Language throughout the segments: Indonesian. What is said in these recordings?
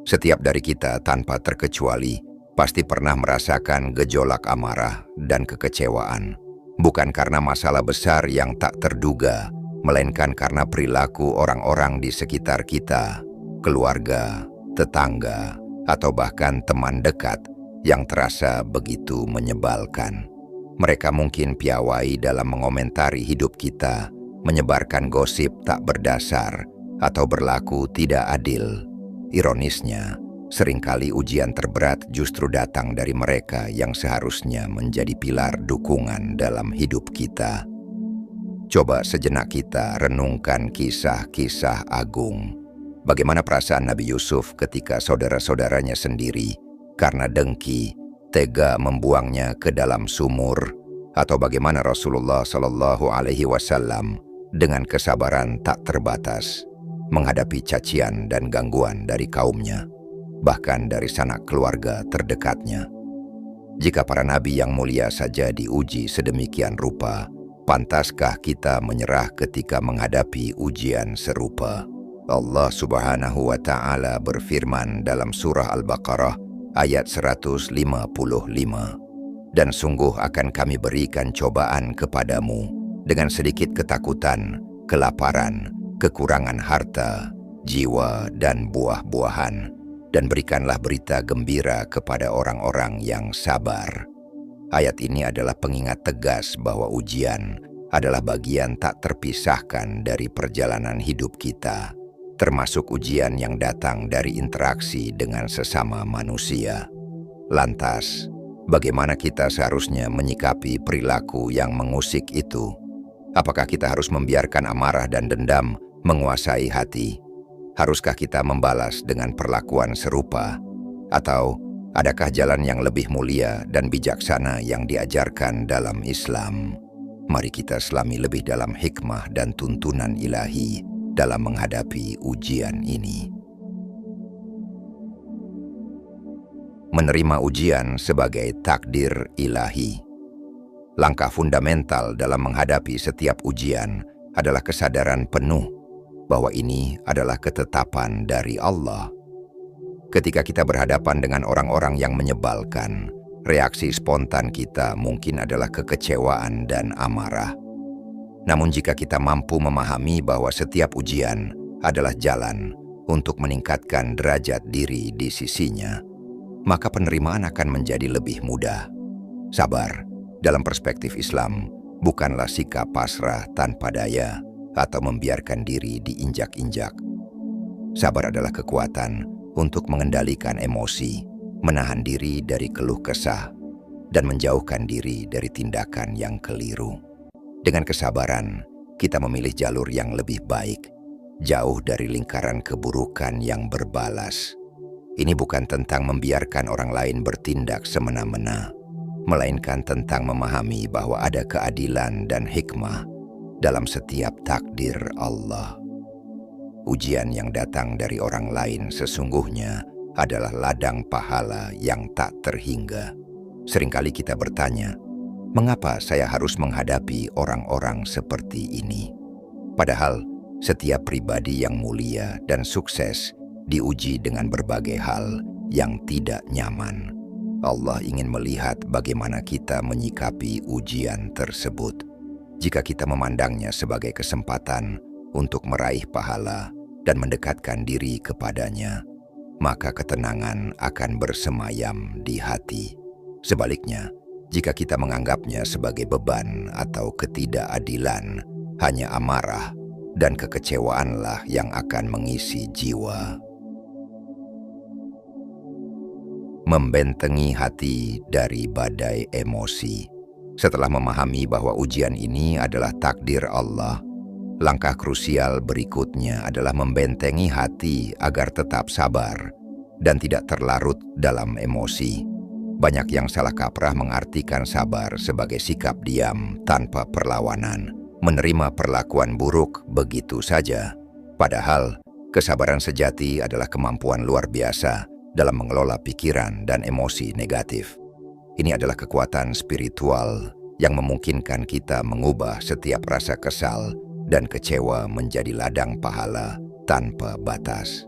Setiap dari kita tanpa terkecuali pasti pernah merasakan gejolak amarah dan kekecewaan. Bukan karena masalah besar yang tak terduga, melainkan karena perilaku orang-orang di sekitar kita, keluarga, tetangga, atau bahkan teman dekat yang terasa begitu menyebalkan. Mereka mungkin piawai dalam mengomentari hidup kita, menyebarkan gosip tak berdasar, atau berlaku tidak adil. Ironisnya, seringkali ujian terberat justru datang dari mereka yang seharusnya menjadi pilar dukungan dalam hidup kita. Coba sejenak kita renungkan kisah-kisah agung. Bagaimana perasaan Nabi Yusuf ketika saudara-saudaranya sendiri karena dengki tega membuangnya ke dalam sumur, atau bagaimana Rasulullah Shallallahu Alaihi Wasallam dengan kesabaran tak terbatas menghadapi cacian dan gangguan dari kaumnya, bahkan dari sanak keluarga terdekatnya. Jika para nabi yang mulia saja diuji sedemikian rupa, pantaskah kita menyerah ketika menghadapi ujian serupa? Allah Subhanahu wa Ta'ala berfirman dalam surah Al-Baqarah ayat 155, "Dan sungguh akan kami berikan cobaan kepadamu dengan sedikit ketakutan, kelaparan, kekurangan harta, jiwa, dan buah-buahan, dan berikanlah berita gembira kepada orang-orang yang sabar." Ayat ini adalah pengingat tegas bahwa ujian adalah bagian tak terpisahkan dari perjalanan hidup kita, termasuk ujian yang datang dari interaksi dengan sesama manusia. Lantas, bagaimana kita seharusnya menyikapi perilaku yang mengusik itu? Apakah kita harus membiarkan amarah dan dendam menguasai hati? Haruskah kita membalas dengan perlakuan serupa? Atau adakah jalan yang lebih mulia dan bijaksana yang diajarkan dalam Islam? Mari kita selami lebih dalam hikmah dan tuntunan ilahi dalam menghadapi ujian ini. Menerima ujian sebagai takdir ilahi. Langkah fundamental dalam menghadapi setiap ujian adalah kesadaran penuh bahwa ini adalah ketetapan dari Allah. Ketika kita berhadapan dengan orang-orang yang menyebalkan, reaksi spontan kita mungkin adalah kekecewaan dan amarah. Namun jika kita mampu memahami bahwa setiap ujian adalah jalan untuk meningkatkan derajat diri di sisinya, maka penerimaan akan menjadi lebih mudah. Sabar, dalam perspektif Islam, bukanlah sikap pasrah tanpa daya atau membiarkan diri diinjak-injak. Sabar adalah kekuatan untuk mengendalikan emosi, menahan diri dari keluh kesah, dan menjauhkan diri dari tindakan yang keliru. Dengan kesabaran, kita memilih jalur yang lebih baik, jauh dari lingkaran keburukan yang berbalas. Ini bukan tentang membiarkan orang lain bertindak semena-mena, melainkan tentang memahami bahwa ada keadilan dan hikmah dalam setiap takdir Allah. Ujian yang datang dari orang lain sesungguhnya adalah ladang pahala yang tak terhingga. Seringkali kita bertanya, mengapa saya harus menghadapi orang-orang seperti ini? Padahal setiap pribadi yang mulia dan sukses diuji dengan berbagai hal yang tidak nyaman. Allah ingin melihat bagaimana kita menyikapi ujian tersebut. Jika kita memandangnya sebagai kesempatan untuk meraih pahala dan mendekatkan diri kepadanya, maka ketenangan akan bersemayam di hati. Sebaliknya, jika kita menganggapnya sebagai beban atau ketidakadilan, hanya amarah dan kekecewaanlah yang akan mengisi jiwa. Membentengi hati dari badai emosi. Setelah memahami bahwa ujian ini adalah takdir Allah, langkah krusial berikutnya adalah membentengi hati agar tetap sabar dan tidak terlarut dalam emosi. Banyak yang salah kaprah mengartikan sabar sebagai sikap diam tanpa perlawanan, menerima perlakuan buruk begitu saja. Padahal, kesabaran sejati adalah kemampuan luar biasa dalam mengelola pikiran dan emosi negatif. Ini adalah kekuatan spiritual yang memungkinkan kita mengubah setiap rasa kesal dan kecewa menjadi ladang pahala tanpa batas.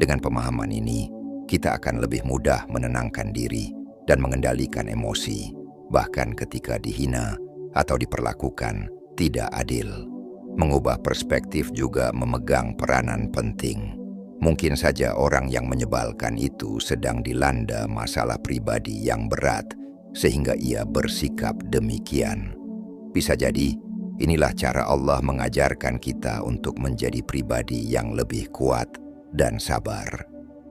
Dengan pemahaman ini, kita akan lebih mudah menenangkan diri dan mengendalikan emosi, bahkan ketika dihina atau diperlakukan tidak adil. Mengubah perspektif juga memegang peranan penting. Mungkin saja orang yang menyebalkan itu sedang dilanda masalah pribadi yang berat, sehingga ia bersikap demikian. Bisa jadi, inilah cara Allah mengajarkan kita untuk menjadi pribadi yang lebih kuat dan sabar.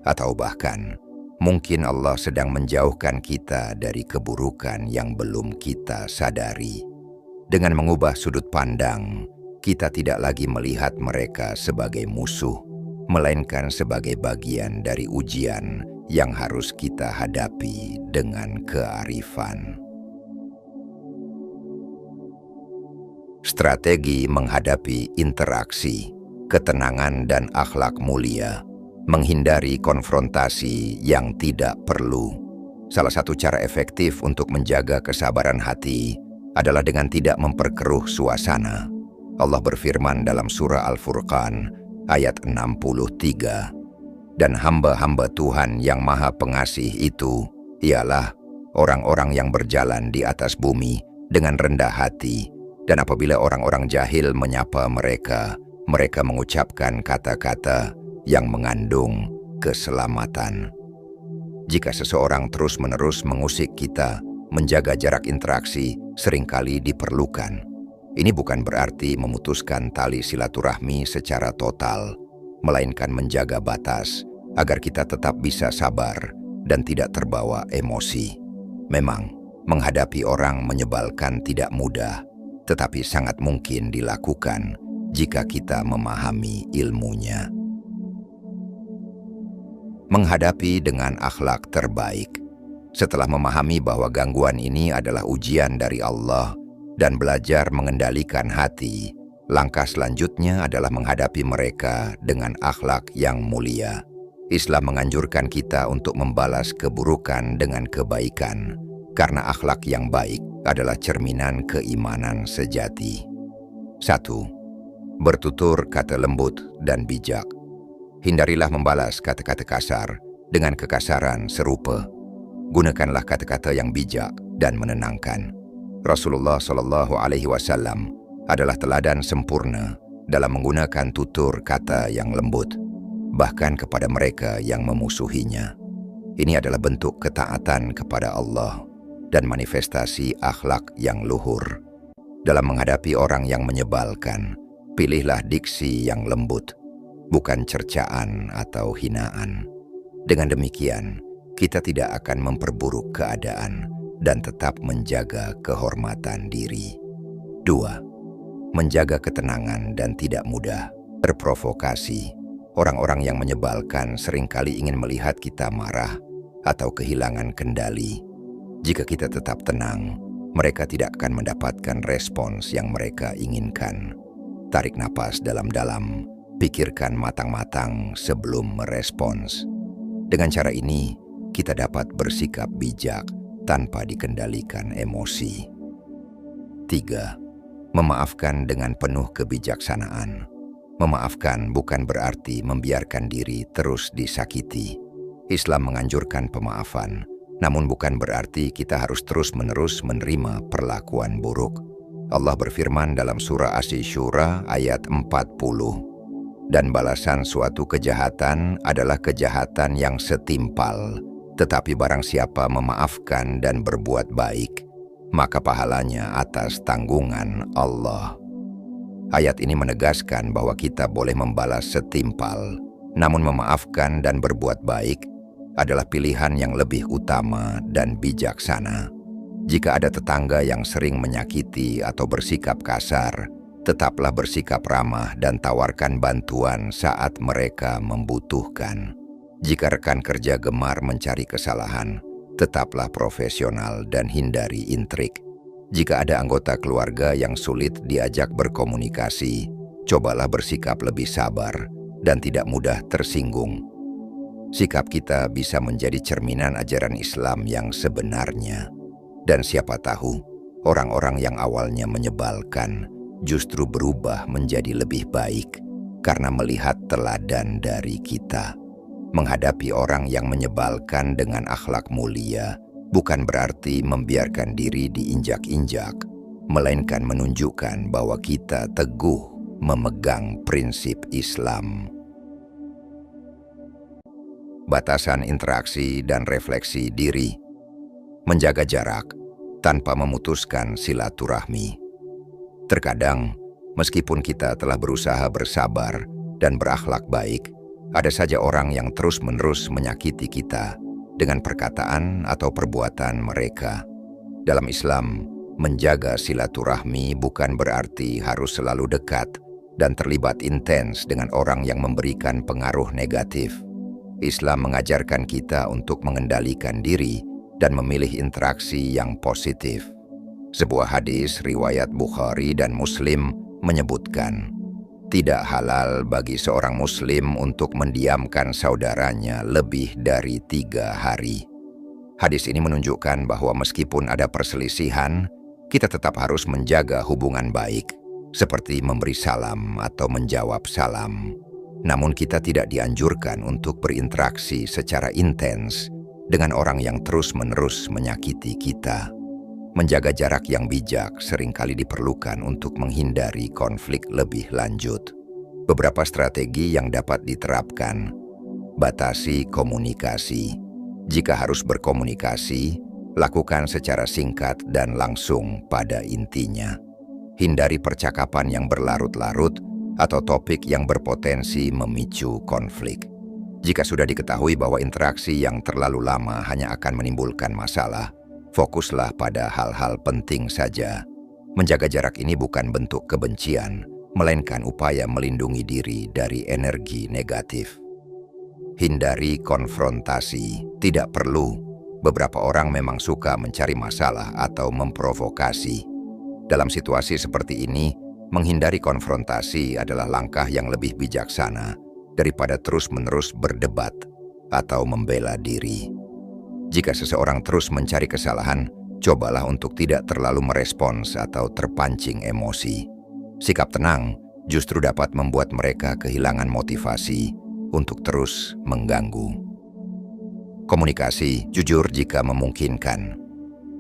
Atau bahkan, mungkin Allah sedang menjauhkan kita dari keburukan yang belum kita sadari. Dengan mengubah sudut pandang, kita tidak lagi melihat mereka sebagai musuh, melainkan sebagai bagian dari ujian yang harus kita hadapi dengan kearifan. Strategi menghadapi interaksi, ketenangan dan akhlak mulia, menghindari konfrontasi yang tidak perlu. Salah satu cara efektif untuk menjaga kesabaran hati adalah dengan tidak memperkeruh suasana. Allah berfirman dalam surah Al-Furqan ayat 63, "Dan hamba-hamba Tuhan yang Maha Pengasih itu ialah orang-orang yang berjalan di atas bumi dengan rendah hati, dan apabila orang-orang jahil menyapa mereka, mereka mengucapkan kata-kata yang mengandung keselamatan." Jika seseorang terus-menerus mengusik kita, menjaga jarak interaksi seringkali diperlukan. Ini bukan berarti memutuskan tali silaturahmi secara total, melainkan menjaga batas agar kita tetap bisa sabar dan tidak terbawa emosi. Memang, menghadapi orang menyebalkan tidak mudah, tetapi sangat mungkin dilakukan jika kita memahami ilmunya. Menghadapi dengan akhlak terbaik. Setelah memahami bahwa gangguan ini adalah ujian dari Allah dan belajar mengendalikan hati, langkah selanjutnya adalah menghadapi mereka dengan akhlak yang mulia. Islam menganjurkan kita untuk membalas keburukan dengan kebaikan, karena akhlak yang baik adalah cerminan keimanan sejati. 1. Bertutur kata lembut dan bijak. Hindarilah membalas kata-kata kasar dengan kekasaran serupa. Gunakanlah kata-kata yang bijak dan menenangkan. Rasulullah SAW adalah teladan sempurna dalam menggunakan tutur kata yang lembut, bahkan kepada mereka yang memusuhinya. Ini adalah bentuk ketaatan kepada Allah dan manifestasi akhlak yang luhur. Dalam menghadapi orang yang menyebalkan, pilihlah diksi yang lembut, bukan cercaan atau hinaan. Dengan demikian, kita tidak akan memperburuk keadaan dan tetap menjaga kehormatan diri. 2. Menjaga ketenangan dan tidak mudah terprovokasi. Orang-orang yang menyebalkan seringkali ingin melihat kita marah atau kehilangan kendali. Jika kita tetap tenang, mereka tidak akan mendapatkan respons yang mereka inginkan. Tarik napas dalam-dalam, pikirkan matang-matang sebelum merespons. Dengan cara ini, kita dapat bersikap bijak tanpa dikendalikan emosi. 3. Memaafkan dengan penuh kebijaksanaan. Memaafkan bukan berarti membiarkan diri terus disakiti. Islam menganjurkan pemaafan, namun bukan berarti kita harus terus-menerus menerima perlakuan buruk. Allah berfirman dalam surah Asy-Syura ayat 40, "Dan balasan suatu kejahatan adalah kejahatan yang setimpal. Tetapi barang siapa memaafkan dan berbuat baik, maka pahalanya atas tanggungan Allah." Ayat ini menegaskan bahwa kita boleh membalas setimpal, namun memaafkan dan berbuat baik adalah pilihan yang lebih utama dan bijaksana. Jika ada tetangga yang sering menyakiti atau bersikap kasar, tetaplah bersikap ramah dan tawarkan bantuan saat mereka membutuhkan. Jika rekan kerja gemar mencari kesalahan, tetaplah profesional dan hindari intrik. Jika ada anggota keluarga yang sulit diajak berkomunikasi, cobalah bersikap lebih sabar dan tidak mudah tersinggung. Sikap kita bisa menjadi cerminan ajaran Islam yang sebenarnya. Dan siapa tahu, orang-orang yang awalnya menyebalkan justru berubah menjadi lebih baik karena melihat teladan dari kita. Menghadapi orang yang menyebalkan dengan akhlak mulia bukan berarti membiarkan diri diinjak-injak, melainkan menunjukkan bahwa kita teguh memegang prinsip Islam. Batasan interaksi dan refleksi diri. Menjaga jarak tanpa memutuskan silaturahmi. Terkadang, meskipun kita telah berusaha bersabar dan berakhlak baik, ada saja orang yang terus-menerus menyakiti kita dengan perkataan atau perbuatan mereka. Dalam Islam, menjaga silaturahmi bukan berarti harus selalu dekat dan terlibat intens dengan orang yang memberikan pengaruh negatif. Islam mengajarkan kita untuk mengendalikan diri dan memilih interaksi yang positif. Sebuah hadis riwayat Bukhari dan Muslim menyebutkan, tidak halal bagi seorang Muslim untuk mendiamkan saudaranya lebih dari 3 hari. Hadis ini menunjukkan bahwa meskipun ada perselisihan, kita tetap harus menjaga hubungan baik, seperti memberi salam atau menjawab salam. Namun kita tidak dianjurkan untuk berinteraksi secara intens dengan orang yang terus-menerus menyakiti kita. Menjaga jarak yang bijak seringkali diperlukan untuk menghindari konflik lebih lanjut. Beberapa strategi yang dapat diterapkan. Batasi komunikasi. Jika harus berkomunikasi, lakukan secara singkat dan langsung pada intinya. Hindari percakapan yang berlarut-larut atau topik yang berpotensi memicu konflik. Jika sudah diketahui bahwa interaksi yang terlalu lama hanya akan menimbulkan masalah, fokuslah pada hal-hal penting saja. Menjaga jarak ini bukan bentuk kebencian, melainkan upaya melindungi diri dari energi negatif. Hindari konfrontasi. Tidak perlu. Beberapa orang memang suka mencari masalah atau memprovokasi. Dalam situasi seperti ini, menghindari konfrontasi adalah langkah yang lebih bijaksana daripada terus-menerus berdebat atau membela diri. Jika seseorang terus mencari kesalahan, cobalah untuk tidak terlalu merespons atau terpancing emosi. Sikap tenang justru dapat membuat mereka kehilangan motivasi untuk terus mengganggu. Komunikasi jujur jika memungkinkan.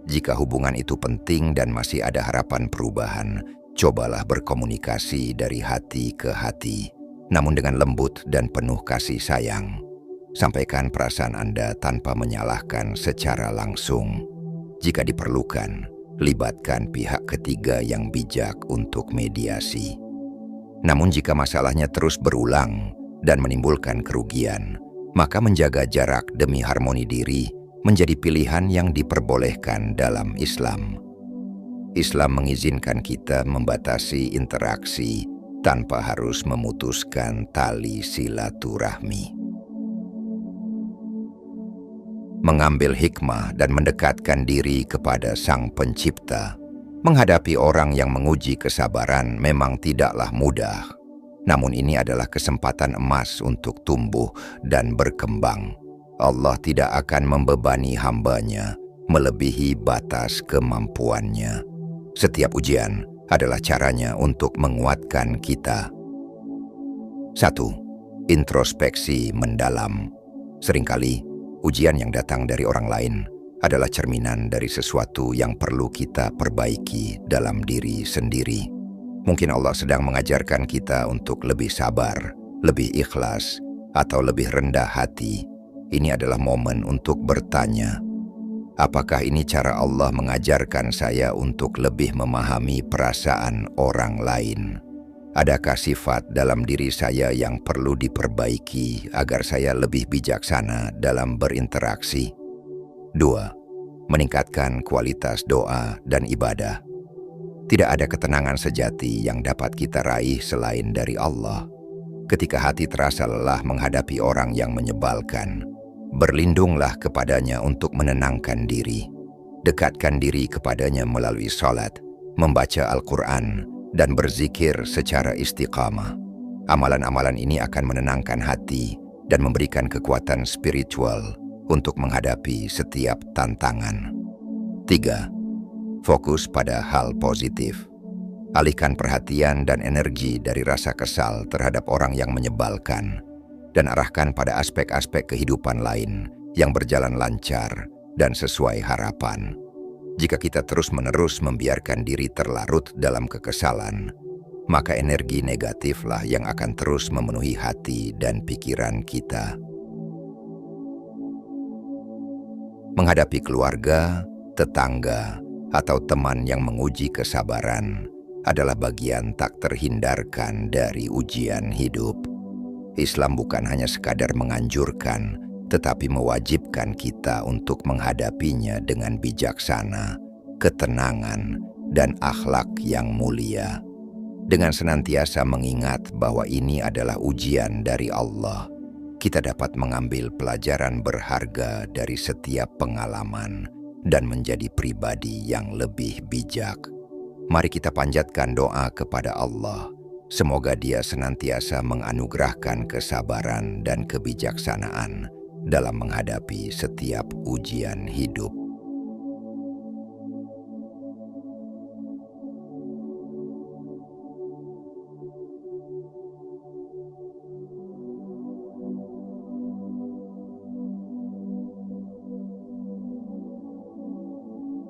Jika hubungan itu penting dan masih ada harapan perubahan, cobalah berkomunikasi dari hati ke hati, namun dengan lembut dan penuh kasih sayang. Sampaikan perasaan Anda tanpa menyalahkan secara langsung. Jika diperlukan, libatkan pihak ketiga yang bijak untuk mediasi. Namun jika masalahnya terus berulang dan menimbulkan kerugian, maka menjaga jarak demi harmoni diri menjadi pilihan yang diperbolehkan dalam Islam. Islam mengizinkan kita membatasi interaksi tanpa harus memutuskan tali silaturahmi. Mengambil hikmah dan mendekatkan diri kepada Sang Pencipta. Menghadapi orang yang menguji kesabaran memang tidaklah mudah. Namun ini adalah kesempatan emas untuk tumbuh dan berkembang. Allah tidak akan membebani hamba-Nya melebihi batas kemampuannya. Setiap ujian adalah caranya untuk menguatkan kita. 1. Introspeksi mendalam. Seringkali, ujian yang datang dari orang lain adalah cerminan dari sesuatu yang perlu kita perbaiki dalam diri sendiri. Mungkin Allah sedang mengajarkan kita untuk lebih sabar, lebih ikhlas, atau lebih rendah hati. Ini adalah momen untuk bertanya, apakah ini cara Allah mengajarkan saya untuk lebih memahami perasaan orang lain? Adakah sifat dalam diri saya yang perlu diperbaiki agar saya lebih bijaksana dalam berinteraksi? 2. Meningkatkan kualitas doa dan ibadah. Tidak ada ketenangan sejati yang dapat kita raih selain dari Allah. Ketika hati terasa lelah menghadapi orang yang menyebalkan, berlindunglah kepadanya untuk menenangkan diri. Dekatkan diri kepadanya melalui salat, membaca Al-Quran, dan berzikir secara istiqamah. Amalan-amalan ini akan menenangkan hati dan memberikan kekuatan spiritual untuk menghadapi setiap tantangan. 3. Fokus pada hal positif. Alihkan perhatian dan energi dari rasa kesal terhadap orang yang menyebalkan. dan arahkan pada aspek-aspek kehidupan lain yang berjalan lancar dan sesuai harapan. Jika kita terus-menerus membiarkan diri terlarut dalam kekesalan, maka energi negatiflah yang akan terus memenuhi hati dan pikiran kita. Menghadapi keluarga, tetangga, atau teman yang menguji kesabaran adalah bagian tak terhindarkan dari ujian hidup. Islam bukan hanya sekadar menganjurkan, tetapi mewajibkan kita untuk menghadapinya dengan bijaksana, ketenangan, dan akhlak yang mulia. Dengan senantiasa mengingat bahwa ini adalah ujian dari Allah, kita dapat mengambil pelajaran berharga dari setiap pengalaman dan menjadi pribadi yang lebih bijak. Mari kita panjatkan doa kepada Allah. Semoga Dia senantiasa menganugerahkan kesabaran dan kebijaksanaan dalam menghadapi setiap ujian hidup.